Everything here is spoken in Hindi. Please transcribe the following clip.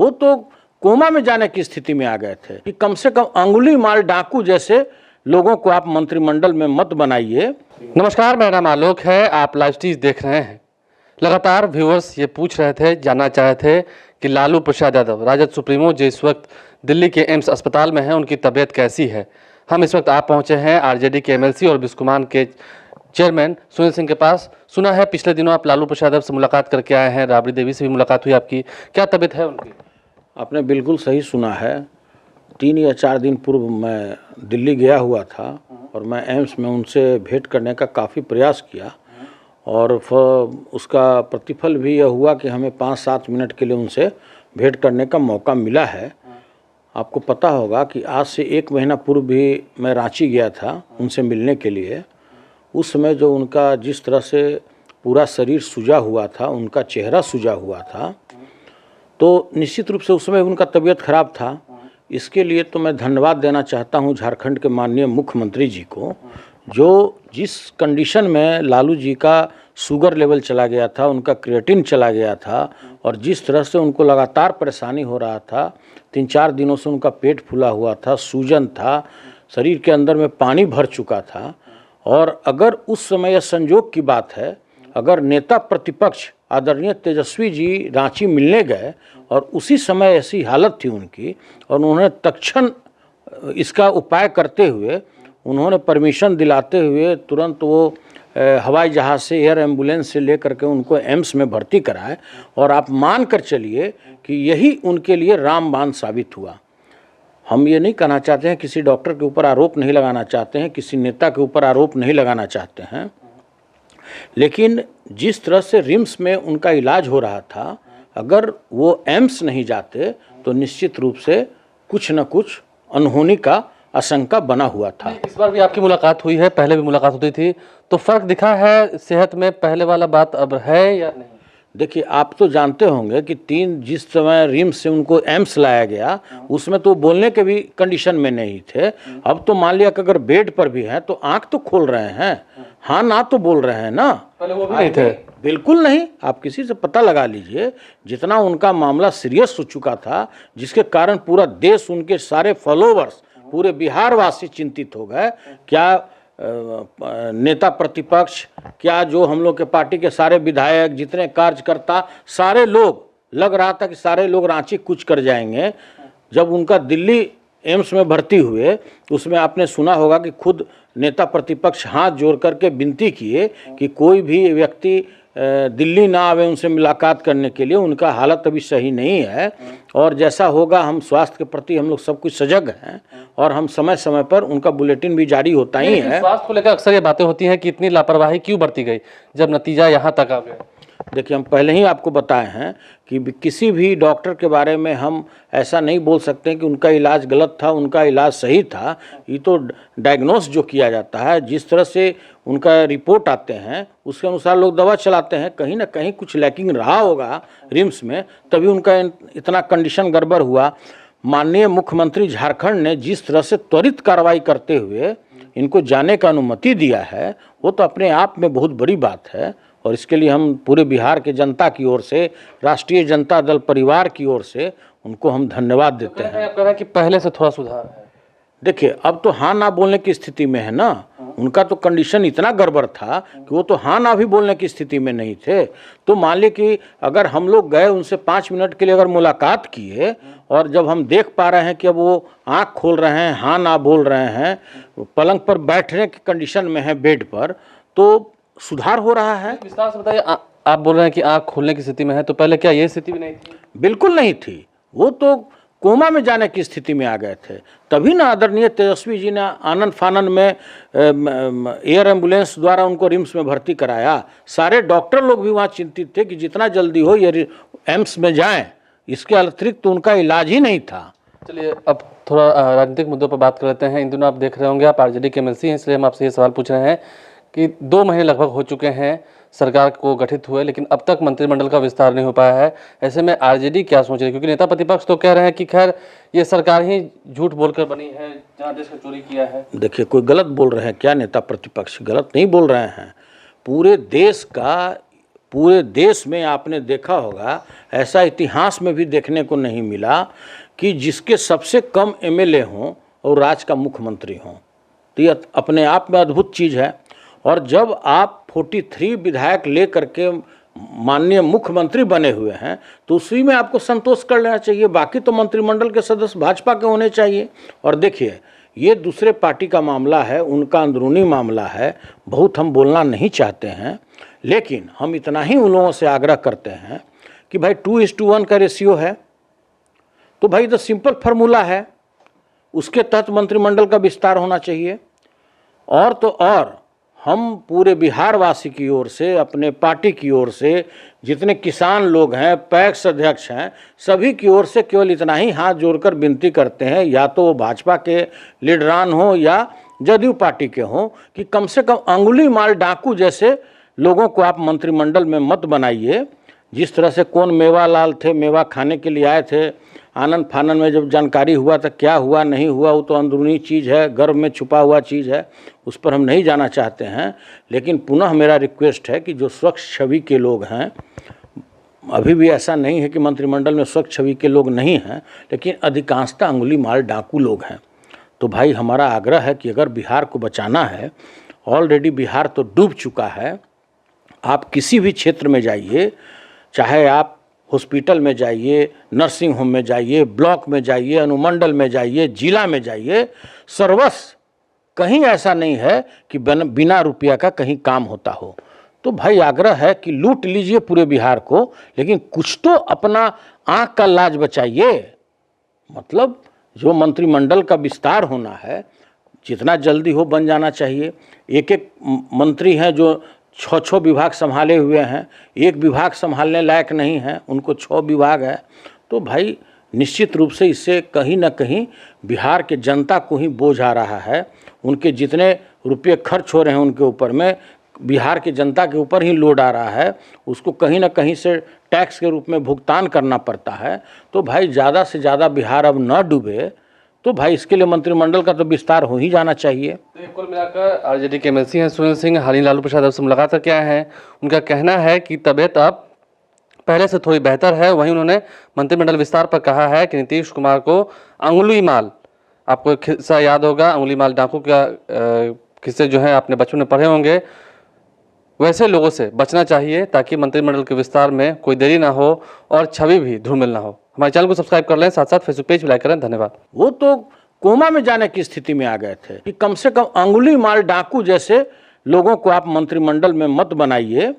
वो तो कोमा में जाने की स्थिति में आ गए थे कि कम से कम अंगुली माल डाकू जैसे लोगों को आप मंत्रिमंडल में मत बनाइए। नमस्कार, मेरा नाम आलोक है, आप लाइव स्टीज देख रहे हैं। लगातार व्यूअर्स ये पूछ रहे थे, जानना चाहे थे कि लालू प्रसाद यादव राजद सुप्रीमो जो इस वक्त दिल्ली के एम्स अस्पताल में हैं, उनकी तबीयत कैसी है। हम इस वक्त आप पहुंचे हैं आरजेडी के एमएलसी और बिस्कुमान के चेयरमैन सुनील सिंह के पास। सुना है पिछले दिनों आप लालू प्रसाद यादव से मुलाकात करके आए हैं, राबड़ी देवी से भी मुलाकात हुई आपकी, क्या तबीयत है उनकी? आपने बिल्कुल सही सुना है। 3 या 4 दिन पूर्व मैं दिल्ली गया हुआ था और मैं एम्स में उनसे भेंट करने का काफ़ी प्रयास किया और उसका प्रतिफल भी यह हुआ कि हमें 5-7 मिनट के लिए उनसे भेंट करने का मौका मिला है। आपको पता होगा कि आज से 1 महीना पूर्व भी मैं रांची गया था उनसे मिलने के लिए। उस समय जो उनका जिस तरह से पूरा शरीर सूजा हुआ था, उनका चेहरा सूजा हुआ था, तो निश्चित रूप से उस समय उनका तबीयत खराब था। इसके लिए तो मैं धन्यवाद देना चाहता हूं झारखंड के माननीय मुख्यमंत्री जी को, जो जिस कंडीशन में लालू जी का शुगर लेवल चला गया था, उनका क्रिएटिन चला गया था और जिस तरह से उनको लगातार परेशानी हो रहा था, 3-4 दिनों से उनका पेट फूला हुआ था, सूजन था, शरीर के अंदर में पानी भर चुका था। और अगर उस समय यह संजोग की बात है, अगर नेता प्रतिपक्ष आदरणीय तेजस्वी जी रांची मिलने गए और उसी समय ऐसी हालत थी उनकी और उन्होंने तत्क्षण इसका उपाय करते हुए, उन्होंने परमिशन दिलाते हुए तुरंत वो हवाई जहाज़ से, एयर एम्बुलेंस से लेकर के उनको एम्स में भर्ती कराए। और आप मान कर चलिए कि यही उनके लिए रामबाण साबित हुआ। हम ये नहीं कहना चाहते हैं, किसी डॉक्टर के ऊपर आरोप नहीं लगाना चाहते हैं, किसी नेता के ऊपर आरोप नहीं लगाना चाहते हैं, लेकिन जिस तरह से रिम्स में उनका इलाज हो रहा था, अगर वो एम्स नहीं जाते तो निश्चित रूप से कुछ न कुछ अनहोनी का आशंका बना हुआ था। इस बार भी आपकी मुलाकात हुई है, पहले भी मुलाकात होती थी, तो फर्क दिखा है सेहत में, पहले वाला बात अब है या नहीं? देखिए, आप तो जानते होंगे कि जिस समय रिम्स से उनको एम्स लाया गया, उसमें तो बोलने के भी कंडीशन में नहीं थे। अब तो मान लिया कि अगर बेड पर भी हैं तो आंख तो खोल रहे हैं, हाँ ना तो बोल रहे हैं ना। पहले वो भी नहीं थे, बिल्कुल नहीं। आप किसी से पता लगा लीजिए, जितना उनका मामला सीरियस हो चुका था, जिसके कारण पूरा देश, उनके सारे फॉलोवर्स, पूरे बिहार वासी चिंतित हो गए। क्या नेता प्रतिपक्ष, क्या जो हम लोग के पार्टी के सारे विधायक, जितने कार्यकर्ता, सारे लोग, लग रहा था कि सारे लोग रांची कूच कर जाएंगे। जब उनका दिल्ली एम्स में भर्ती हुए, उसमें आपने सुना होगा कि खुद नेता प्रतिपक्ष हाथ जोड़ करके विनती किए कि कोई भी व्यक्ति दिल्ली ना आवे उनसे मुलाकात करने के लिए, उनका हालत अभी सही नहीं है और जैसा होगा, हम स्वास्थ्य के प्रति हम लोग सब कुछ सजग हैं और हम समय समय पर उनका बुलेटिन भी जारी होता ही है। स्वास्थ्य को लेकर अक्सर ये बातें होती हैं कि इतनी लापरवाही क्यों बरती गई जब नतीजा यहाँ तक आ गया। देखिए, हम पहले ही आपको बताए हैं कि किसी भी डॉक्टर के बारे में हम ऐसा नहीं बोल सकते कि उनका इलाज गलत था, उनका इलाज सही था। ये तो डायग्नोस जो किया जाता है, जिस तरह से उनका रिपोर्ट आते हैं, उसके अनुसार लोग दवा चलाते हैं। कहीं ना कहीं कुछ लैकिंग रहा होगा रिम्स में, तभी उनका इतना कंडीशन गड़बड़ हुआ। माननीय मुख्यमंत्री झारखंड ने जिस तरह से त्वरित कार्रवाई करते हुए इनको जाने का अनुमति दिया है, वो तो अपने आप में बहुत बड़ी बात है और इसके लिए हम पूरे बिहार के जनता की ओर से, राष्ट्रीय जनता दल परिवार की ओर से उनको हम धन्यवाद देते हैं। आप कह रहे हैं कि पहले से थोड़ा सुधार है। देखिए, अब तो हाँ ना बोलने की स्थिति में है ना। उनका तो कंडीशन इतना गड़बड़ था कि वो तो हाँ ना भी बोलने की स्थिति में नहीं थे। तो मान लीजिए कि अगर हम लोग गए उनसे 5 मिनट के लिए अगर मुलाकात किए और जब हम देख पा रहे हैं कि अब वो आँख खोल रहे हैं, हाँ ना बोल रहे हैं, पलंग पर बैठने की कंडीशन में है बेड पर, तो सुधार हो रहा है। विस्तार से बताइए, आप बोल रहे हैं कि आँख खोलने की स्थिति में है, तो पहले क्या ये स्थिति भी नहीं थी? बिल्कुल नहीं थी। वो तो कोमा में जाने की स्थिति में आ गए थे। तभी ना आदरणीय तेजस्वी जी ने आनंद फानन में एयर एम्बुलेंस द्वारा उनको रिम्स में भर्ती कराया। सारे डॉक्टर लोग भी वहाँ चिंतित थे कि जितना जल्दी हो ये एम्स में जाएं, इसके अतिरिक्त तो उनका इलाज ही नहीं था। चलिए, अब थोड़ा राजनीतिक मुद्दों पर बात कर लेते हैं। इन दिनों आप देख रहे होंगे, आप आरजेडी के एमएलसी हैं, इसलिए हम आपसे ये सवाल पूछ रहे हैं कि 2 महीने लगभग हो चुके हैं सरकार को गठित हुए, लेकिन अब तक मंत्रिमंडल का विस्तार नहीं हो पाया है। ऐसे में आरजेडी क्या सोच रही है? क्योंकि नेता प्रतिपक्ष तो कह रहे हैं कि खैर ये सरकार ही झूठ बोलकर बनी है, जहां देश का चोरी किया है। देखिए, कोई गलत बोल रहे हैं क्या? नेता प्रतिपक्ष गलत नहीं बोल रहे हैं। पूरे देश का, पूरे देश में आपने देखा होगा, ऐसा इतिहास में भी देखने को नहीं मिला कि जिसके सबसे कम एमएलए हों और राज्य का मुख्यमंत्री हों। तो ये अपने आप में अद्भुत चीज़ है। और जब आप 43 विधायक ले करके माननीय मुख्यमंत्री बने हुए हैं तो उसी में आपको संतोष कर लेना चाहिए। बाकी तो मंत्रिमंडल के सदस्य भाजपा के होने चाहिए। और देखिए, ये दूसरे पार्टी का मामला है, उनका अंदरूनी मामला है, बहुत हम बोलना नहीं चाहते हैं, लेकिन हम इतना ही उन लोगों से आग्रह करते हैं कि भाई 2:1 का रेशियो है, तो भाई तो सिंपल फार्मूला है, उसके तहत मंत्रिमंडल का विस्तार होना चाहिए। और तो और हम पूरे बिहार वासी की ओर से, अपने पार्टी की ओर से, जितने किसान लोग हैं, पैक्स अध्यक्ष हैं, सभी की ओर से केवल इतना ही हाथ जोड़कर विनती करते हैं, या तो वो भाजपा के लीडरान हो या जदयू पार्टी के हों, कि कम से कम अंगुली माल डाकू जैसे लोगों को आप मंत्रिमंडल में मत बनाइए। जिस तरह से कौन मेवालाल थे, मेवा खाने के लिए आए थे, आनंद फानन में जब जानकारी हुआ तो क्या हुआ नहीं हुआ वो तो अंदरूनी चीज़ है, गर्भ में छुपा हुआ चीज़ है, उस पर हम नहीं जाना चाहते हैं। लेकिन पुनः मेरा रिक्वेस्ट है कि जो स्वच्छ छवि के लोग हैं, अभी भी ऐसा नहीं है कि मंत्रिमंडल में स्वच्छ छवि के लोग नहीं हैं, लेकिन अधिकांशतः अंगुली माल डाकू लोग हैं। तो भाई हमारा आग्रह है कि अगर बिहार को बचाना है, ऑलरेडी बिहार तो डूब चुका है, आप किसी भी क्षेत्र में जाइए, चाहे आप हॉस्पिटल में जाइए, नर्सिंग होम में जाइए, ब्लॉक में जाइए, अनुमंडल में जाइए, जिला में जाइए, सर्वस्व कहीं ऐसा नहीं है कि बिना रुपया का कहीं काम होता हो। तो भाई आग्रह है कि लूट लीजिए पूरे बिहार को, लेकिन कुछ तो अपना आँख का लाज बचाइए। मतलब जो मंत्रिमंडल का विस्तार होना है, जितना जल्दी हो बन जाना चाहिए। एक एक मंत्री हैं जो 6 विभाग संभाले हुए हैं, एक विभाग संभालने लायक नहीं है, उनको 6 विभाग है। तो भाई निश्चित रूप से इससे कहीं ना कहीं बिहार के जनता को ही बोझ आ रहा है। उनके जितने रुपये खर्च हो रहे हैं उनके ऊपर में बिहार की जनता के ऊपर ही लोड आ रहा है, उसको कहीं ना कहीं से टैक्स के रूप में भुगतान करना पड़ता है। तो भाई ज़्यादा से ज़्यादा बिहार अब न डूबे, तो भाई इसके लिए मंत्रिमंडल का तो विस्तार हो ही जाना चाहिए। तो कुल मिलाकर आरजेडी के एमएलसी हैं सुनील सिंह, हाल ही लालू प्रसाद से मुलाकात करके आए हैं। उनका कहना है कि तबीयत अब पहले से थोड़ी बेहतर है। वहीं उन्होंने मंत्रिमंडल विस्तार पर कहा है कि नीतीश कुमार को अंगुली माल, आपको एक किस्सा याद होगा, अंगुली माल डाकू का किस्से जो है आपने बचपन में पढ़े होंगे, वैसे लोगों से बचना चाहिए ताकि मंत्रिमंडल के विस्तार में कोई देरी ना हो और छवि भी धूमिल ना हो। हमारे चैनल को सब्सक्राइब कर लें, साथ साथ फेसबुक पेज भी लाइक करें। धन्यवाद। वो तो कोमा में जाने की स्थिति में आ गए थे कि कम से कम अंगुली माल डाकू जैसे लोगों को आप मंत्रिमंडल में मत बनाइए।